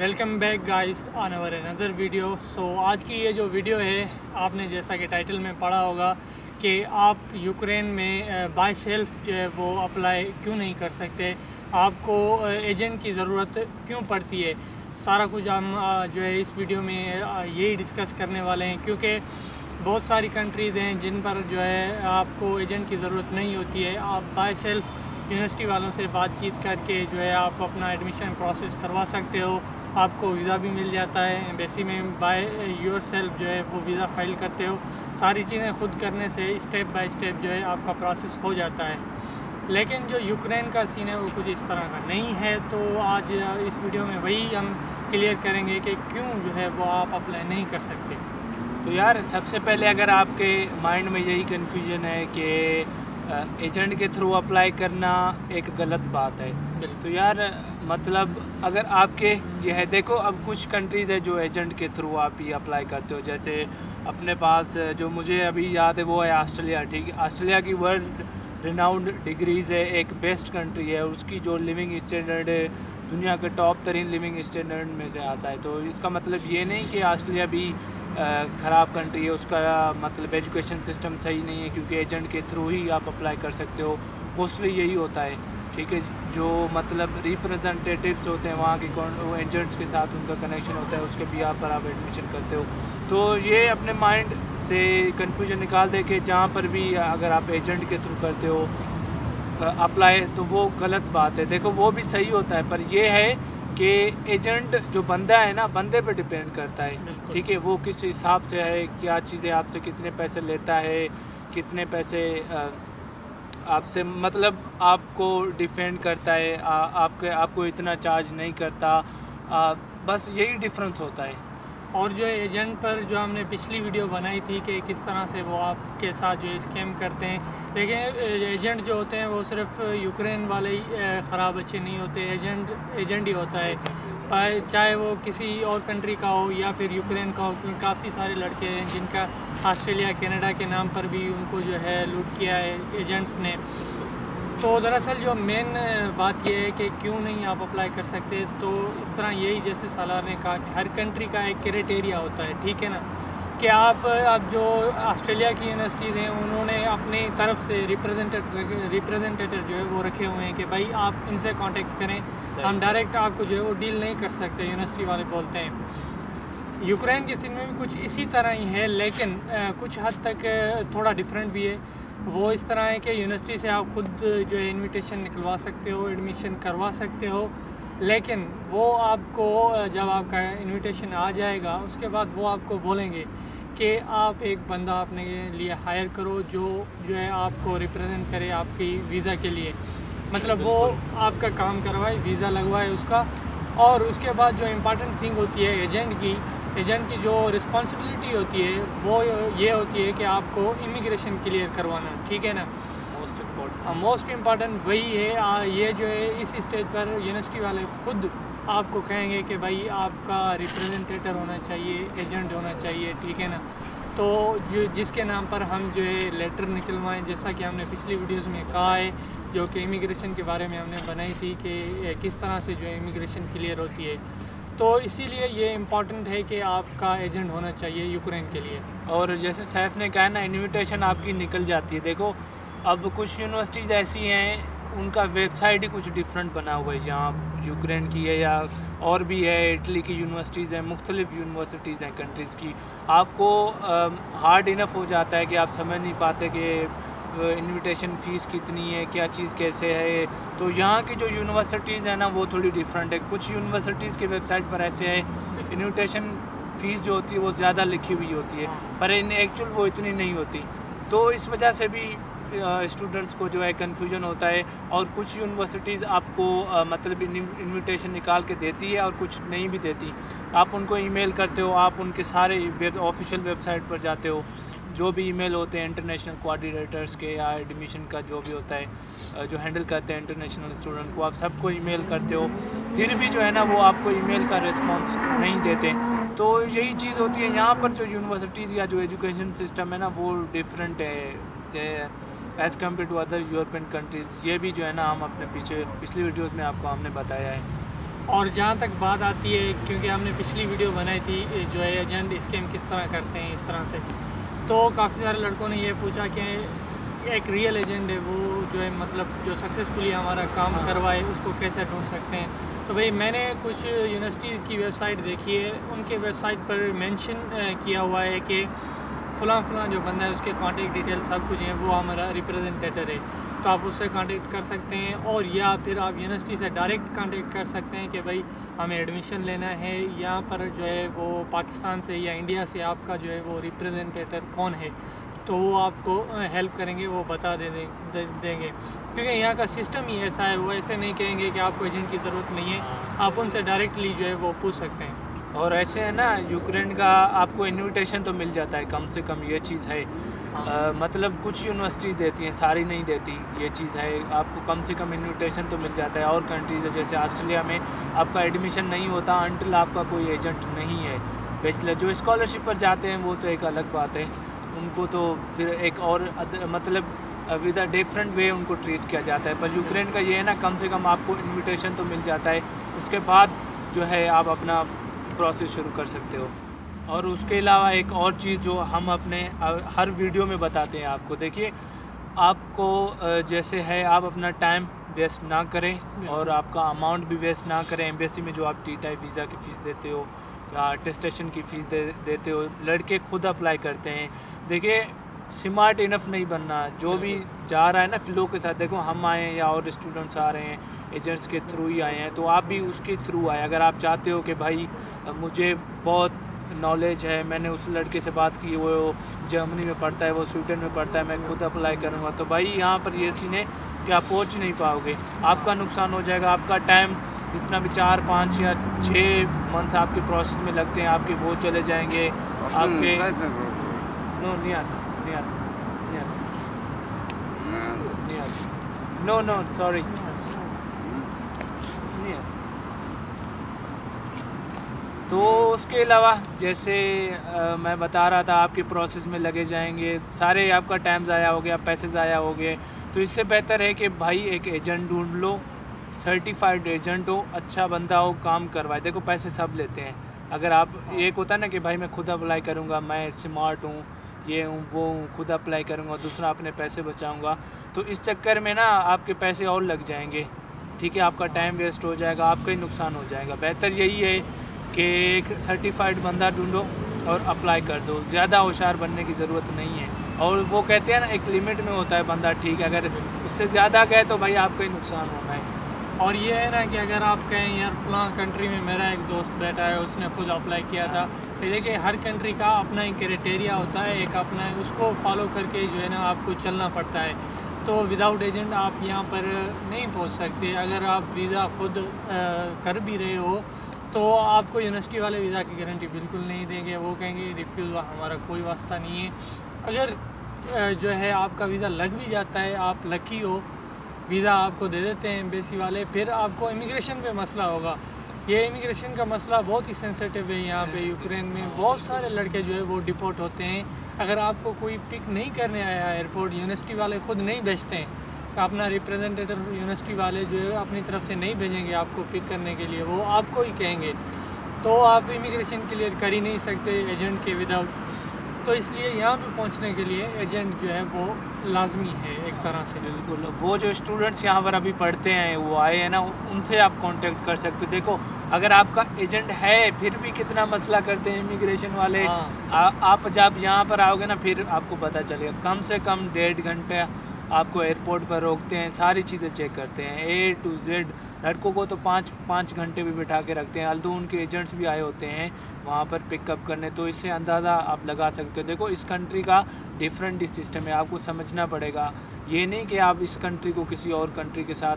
Welcome back guys on our another video. So आज की ये जो वीडियो है, आपने जैसा कि टाइटल में पढ़ा होगा कि आप यूक्रेन में बाय सेल्फ जो है वो अप्लाई क्यों नहीं कर सकते, आपको एजेंट की ज़रूरत क्यों पड़ती है। सारा कुछ हम जो है इस वीडियो में यही डिस्कस करने वाले हैं, क्योंकि बहुत सारी कंट्रीज़ हैं जिन पर जो है आपको एजेंट की ज़रूरत नहीं होती है। आप बाय सेल्फ यूनिवर्सिटी वालों से बातचीत करके जो है आप अपना एडमिशन प्रोसेस करवा सकते हो। आपको वीज़ा भी मिल जाता है एम्बेसी में, बाय योर सेल्फ जो है वो वीज़ा फाइल करते हो। सारी चीज़ें खुद करने से स्टेप बाय स्टेप जो है आपका प्रोसेस हो जाता है। लेकिन जो यूक्रेन का सीन है वो कुछ इस तरह का नहीं है। तो आज इस वीडियो में वही हम क्लियर करेंगे कि क्यों जो है वो आप अप्लाई नहीं कर सकते। तो यार सबसे पहले अगर आपके माइंड में यही कन्फ्यूजन है कि एजेंट के थ्रू अप्लाई करना एक गलत बात है, तो यार मतलब अगर आपके ये है, देखो अब कुछ कंट्रीज़ है जो एजेंट के थ्रू आप ही अप्लाई करते हो। जैसे अपने पास जो मुझे अभी याद है वो है ऑस्ट्रेलिया। ठीक है, ऑस्ट्रेलिया की वर्ल्ड रिनाउंड डिग्रीज़ है, एक बेस्ट कंट्री है, उसकी जो लिविंग स्टैंडर्ड है दुनिया के टॉप 3 लिविंग स्टैंडर्ड में से आता है। तो इसका मतलब ये नहीं कि ऑस्ट्रेलिया भी ख़राब कंट्री है, उसका मतलब एजुकेशन सिस्टम सही नहीं है, क्योंकि एजेंट के थ्रू ही आप अप्लाई कर सकते हो। मोस्टली यही होता है। ठीक है, जो मतलब रिप्रेजेंटेटिव्स होते हैं वहाँ के एजेंट्स के साथ उनका कनेक्शन होता है, उसके भी पर आप एडमिशन करते हो। तो ये अपने माइंड से कन्फ्यूजन निकाल दे कि जहाँ पर भी अगर आप एजेंट के थ्रू करते हो अप्लाई तो वो गलत बात है। देखो वो भी सही होता है, पर ये है कि एजेंट जो बंदा है ना, बंदे पे डिपेंड करता है। ठीक है, वो किस हिसाब से है, क्या चीज़ें आपसे कितने पैसे लेता है, कितने पैसे आपसे मतलब आपको डिफेंड करता है, आपको इतना चार्ज नहीं करता। बस यही डिफरेंस होता है। और जो एजेंट पर जो हमने पिछली वीडियो बनाई थी कि किस तरह से वो आपके साथ जो स्कैम करते हैं, लेकिन एजेंट जो होते हैं वो सिर्फ यूक्रेन वाले ही ख़राब अच्छे नहीं होते। एजेंट ही होता है, चाहे वो किसी और कंट्री का हो या फिर यूक्रेन का हो, क्योंकि काफ़ी सारे लड़के हैं जिनका ऑस्ट्रेलिया कनाडा के नाम पर भी उनको जो है लूट किया है एजेंट्स ने। तो दरअसल जो मेन बात यह है कि क्यों नहीं आप अप्लाई कर सकते, तो इस तरह यही जैसे सालार ने कहा कि हर कंट्री का एक क्राइटेरिया होता है। ठीक है ना, कि आप अब जो ऑस्ट्रेलिया की यूनिवर्सिटीज़ हैं उन्होंने अपनी तरफ से रिप्रेजेंटेटिव जो है वो रखे हुए हैं कि भाई आप इनसे कांटेक्ट करें, हम डायरेक्ट आपको जो है वो डील नहीं कर सकते, यूनिवर्सिटी वाले बोलते हैं। यूक्रेन के सीन में भी कुछ इसी तरह ही है, लेकिन कुछ हद तक थोड़ा डिफरेंट भी है। वो इस तरह है कि यूनिवर्सिटी से आप खुद जो है इनविटेशन निकलवा सकते हो, एडमिशन करवा सकते हो, लेकिन वो आपको जब आपका इनविटेशन आ जाएगा उसके बाद वो आपको बोलेंगे कि आप एक बंदा अपने लिए हायर करो जो है आपको रिप्रेजेंट करे आपकी वीज़ा के लिए, मतलब वो आपका काम करवाए, वीज़ा लगवाए उसका। और उसके बाद जो इम्पॉर्टेंट थिंग होती है एजेंट की जो रिस्पॉन्सिबिलिटी होती है वो ये होती है कि आपको इमिग्रेशन क्लियर करवाना। ठीक है ना, मोस्ट इम्पॉर्टेंट वही है। ये जो है इस स्टेज पर यूनिवर्सिटी वाले खुद आपको कहेंगे कि भाई आपका रिप्रेजेंटेटर होना चाहिए, एजेंट होना चाहिए। ठीक है ना, तो जो जिसके नाम पर हम जो है लेटर निकलवाएं, जैसा कि हमने पिछली वीडियोस में कहा है, जो कि इमिग्रेशन के बारे में हमने बनाई थी कि किस तरह से जो है इमिग्रेशन क्लियर होती है। तो इसीलिए ये इम्पॉर्टेंट है कि आपका एजेंट होना चाहिए यूक्रेन के लिए। और जैसे सैफ ने कहा ना, इनविटेशन आपकी निकल जाती है। देखो अब कुछ यूनिवर्सिटीज़ ऐसी हैं उनका वेबसाइट ही कुछ डिफरेंट बना हुआ है, जहाँ यूक्रेन की है या और भी है, इटली की यूनिवर्सिटीज़ हैं, मुख्तलिफ यूनिवर्सिटीज़ हैं कंट्रीज़ की। आपको हार्ड इनफ हो जाता है कि आप समझ नहीं पाते कि इनविटेशन फ़ीस कितनी है, क्या चीज़ कैसे है। तो यहाँ की जो यूनिवर्सिटीज़ हैं ना वो थोड़ी डिफरेंट है। कुछ यूनिवर्सिटीज़ की वेबसाइट पर ऐसे है इनविटेशन फ़ीस जो होती है वो ज़्यादा लिखी हुई होती है, पर इन एक्चुअल वो इतनी नहीं होती। तो इस वजह से भी स्टूडेंट्स को जो है कन्फ्यूजन होता है। और कुछ यूनिवर्सिटीज़ आपको मतलब इनविटेशन निकाल के देती है और कुछ नहीं भी देती। आप उनको ईमेल करते हो, आप उनके सारे ऑफिशियल वेबसाइट पर जाते हो, जो भी ईमेल होते हैं इंटरनेशनल कोऑर्डिनेटर्स के या एडमिशन का जो भी होता है जो हैंडल करते हैं इंटरनेशनल स्टूडेंट को, आप सबको ईमेल करते हो, फिर भी जो है ना वो आपको ईमेल का रिस्पॉन्स नहीं देते। तो यही चीज़ होती है यहाँ पर। जो यूनिवर्सिटीज़ या जो एजुकेशन सिस्टम है ना वो डिफरेंट है as compared to other European countries. ये भी जो है ना हम अपने पिछली वीडियोज़ में आपको हमने बताया है। और जहाँ तक बात आती है, क्योंकि हमने पिछली वीडियो बनाई थी जो है एजेंट स्कैम किस तरह करते हैं इस तरह से, तो काफ़ी सारे लड़कों ने ये पूछा कि एक रियल एजेंट है वो जो है मतलब जो सक्सेसफुली हमारा काम करवाए उसको कैसे ढूंढ सकते हैं। तो भाई मैंने कुछ यूनिवर्सिटीज़ की वेबसाइट देखी है, उनके वेबसाइट पर मेंशन किया हुआ है कि फ़लाँ जो बंदा है उसके कॉन्टेक्ट डिटेल सब कुछ हैं, वो हमारा रिप्रेजेंटेटर है, तो आप उससे कांटेक्ट कर सकते हैं। और या फिर आप यूनिवर्सिटी से डायरेक्ट कांटेक्ट कर सकते हैं कि भाई हमें एडमिशन लेना है, यहाँ पर जो है वो पाकिस्तान से या इंडिया से आपका जो है वो रिप्रेजेंटेटर कौन है, तो वो आपको हेल्प करेंगे, वो बता देंगे क्योंकि यहाँ का सिस्टम ही ऐसा है। वो ऐसे नहीं कहेंगे कि आपको एजेंट की ज़रूरत नहीं है, आप उनसे डायरेक्टली जो है वो पूछ सकते हैं। और ऐसे है ना, यूक्रेन का आपको इनविटेशन तो मिल जाता है कम से कम, ये चीज़ है। मतलब कुछ यूनिवर्सिटी देती हैं, सारी नहीं देती, ये चीज़ है। आपको कम से कम इनविटेशन तो मिल जाता है। और कंट्रीज जैसे ऑस्ट्रेलिया में आपका एडमिशन नहीं होता अनटिल आपका कोई एजेंट नहीं है। बैचलर जो स्कॉलरशिप पर जाते हैं वो तो एक अलग बात है, उनको तो फिर एक और मतलब विद अ डिफरेंट वे उनको ट्रीट किया जाता है। पर यूक्रेन का ये है ना, कम से कम आपको इनविटेशन तो मिल जाता है, उसके बाद जो है आप अपना प्रोसेस शुरू कर सकते हो। और उसके अलावा एक और चीज़ जो हम अपने हर वीडियो में बताते हैं आपको, देखिए आपको जैसे है आप अपना टाइम वेस्ट ना करें और आपका अमाउंट भी वेस्ट ना करें। एम्बेसी में जो आप टी टाइप वीज़ा की फ़ीस देते हो या अटेस्टेशन की फ़ीस देते हो, लड़के खुद अप्लाई करते हैं। देखिए स्मार्ट इनफ नहीं बनना, जो भी जा रहा है ना फ्लो के साथ। देखो हम आए हैं या और स्टूडेंट्स आ रहे हैं एजेंट्स के थ्रू ही आए हैं, तो आप भी उसके थ्रू आए। अगर आप चाहते हो कि भाई मुझे बहुत नॉलेज है, मैंने उस लड़के से बात की, वो जर्मनी में पढ़ता है, वो स्वीडन में पढ़ता है, मैं खुद अप्लाई करूँगा, तो भाई यहाँ पर ये सीन है कि आप पहुँच नहीं पाओगे, आपका नुकसान हो जाएगा। आपका टाइम जितना भी 4, 5 या 6 मंथ्स आपके प्रोसेस में लगते हैं, आपके वो चले जाएंगे। आपके नो सॉरी तो उसके अलावा जैसे मैं बता रहा था, आपके प्रोसेस में लगे जाएंगे सारे, आपका टाइम ज़ाया हो गया, पैसे ज़ाया हो गए। तो इससे बेहतर है कि भाई एक एजेंट ढूंढ लो, सर्टिफाइड एजेंट हो, अच्छा बंदा हो, काम करवाए। देखो पैसे सब लेते हैं। अगर आप एक होता है ना कि भाई मैं खुद अप्लाई करूँगा, मैं स्मार्ट हूँ, ये हूँ वो हूँ, खुद अप्लाई करूँगा, दूसरा अपने पैसे बचाऊँगा, तो इस चक्कर में ना आपके पैसे और लग जाएंगे, ठीक है, आपका टाइम वेस्ट हो जाएगा, आपका ही नुकसान हो जाएगा। बेहतर यही है कि एक सर्टिफाइड बंदा ढूंढो और अप्लाई कर दो, ज़्यादा होशियार बनने की ज़रूरत नहीं है। और वो कहते हैं ना एक लिमिट में होता है बंदा, ठीक है, अगर उससे ज़्यादा गए तो भाई आपका ही नुकसान होना है। और ये है ना कि अगर आप कहें यार फ़लाँ कंट्री में मेरा एक दोस्त बैठा है, उसने खुद अप्लाई किया था, तो देखिए हर कंट्री का अपना एक क्राइटेरिया होता है, एक अपना है, उसको फॉलो करके जो है ना आपको चलना पड़ता है। तो विदाउट एजेंट आप यहाँ पर नहीं पहुँच सकते। अगर आप वीज़ा खुद कर भी रहे हो तो आपको यूनिवर्सिटी वाले वीज़ा की गारंटी बिल्कुल नहीं देंगे, वो कहेंगे रिफ्यूज़ हमारा कोई वास्ता नहीं है। अगर जो है आपका वीज़ा लग भी जाता है, आप लकी हो, वीज़ा आपको दे देते हैं एम्बेसी वाले, फिर आपको इमिग्रेशन पे मसला होगा। ये इमिग्रेशन का मसला बहुत ही सेंसिटिव है यहाँ पे यूक्रेन में। बहुत सारे लड़के जो है वो डिपोर्ट होते हैं। अगर आपको कोई पिक नहीं करने आया एयरपोर्ट, यूनिवर्सिटी वाले खुद नहीं भेजते हैं, अपना रिप्रेजेंटेटिव यूनिवर्सिटी वाले जो है अपनी तरफ से नहीं भेजेंगे आपको पिक करने के लिए, वो आपको ही कहेंगे, तो आप इमिग्रेशन क्लियर कर ही नहीं सकते एजेंट के विदाउट। तो इसलिए यहाँ पे पहुँचने के लिए एजेंट जो है वो लाजमी है एक तरह से। बिल्कुल, वो जो स्टूडेंट्स यहाँ पर अभी पढ़ते हैं वो आए हैं ना, उनसे आप कांटेक्ट कर सकते हो। देखो अगर आपका एजेंट है फिर भी कितना मसला करते हैं इमिग्रेशन वाले। आप जब यहाँ पर आओगे ना फिर आपको पता चलेगा, कम से कम 1.5 घंटे आपको एयरपोर्ट पर रोकते हैं, सारी चीज़ें चेक करते हैं A to Z। लड़कों को तो 5 घंटे भी बिठा के रखते हैं, अल्दो उनके एजेंट्स भी आए होते हैं वहाँ पर पिकअप करने। तो इससे अंदाज़ा आप लगा सकते हो। देखो इस कंट्री का डिफरेंट सिस्टम है, आपको समझना पड़ेगा। ये नहीं कि आप इस कंट्री को किसी और कंट्री के साथ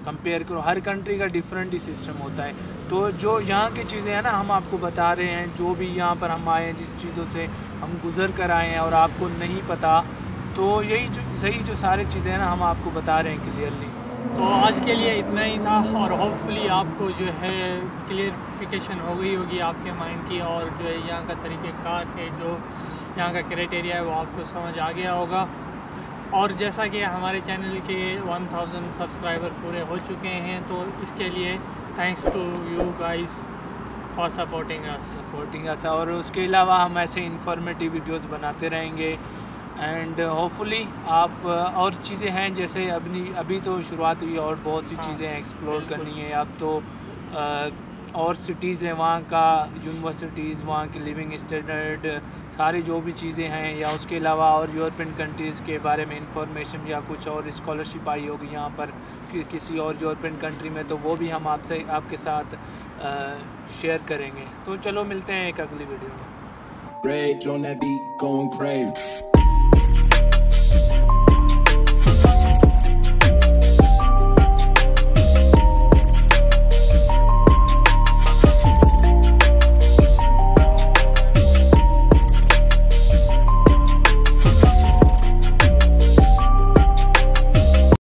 कंपेयर करो, हर कंट्री का डिफरेंट ही सिस्टम होता है। तो जो यहाँ की चीज़ें हैं ना हम आपको बता रहे हैं, जो भी यहाँ पर हम आए हैं, जिस चीज़ों से हम गुज़र कर आए हैं और आपको नहीं पता, तो यही जो सारी चीज़ें हैं ना हम आपको बता रहे हैं क्लियरली। तो आज के लिए इतना ही था और होपफुली आपको जो है क्लियरिफिकेशन हो गई होगी आपके माइंड की, और जो है यहाँ का तरीक़ेकार है, जो यहाँ का क्राइटेरिया है वो आपको समझ आ गया होगा। और जैसा कि हमारे चैनल के 1000 सब्सक्राइबर पूरे हो चुके हैं, तो इसके लिए thanks to you guys for supporting us. और उसके अलावा हम ऐसे इंफॉर्मेटिव वीडियोस बनाते रहेंगे एंड होपफुली आप और चीज़ें हैं, जैसे अभी तो शुरुआत हुई और बहुत सी चीज़ें एक्सप्लोर करनी है। अब तो और सिटीज़ हैं वहाँ का, यूनिवर्सिटीज़, वहाँ की लिविंग स्टैंडर्ड, सारी जो भी चीज़ें हैं, या उसके अलावा और यूरोपियन कंट्रीज़ के बारे में इंफॉर्मेशन या कुछ और स्कॉलरशिप आई होगी यहाँ पर किसी और यूरोपियन कंट्री में, तो वो भी हम आपके साथ शेयर करेंगे। तो चलो मिलते हैं एक अगली वीडियो में।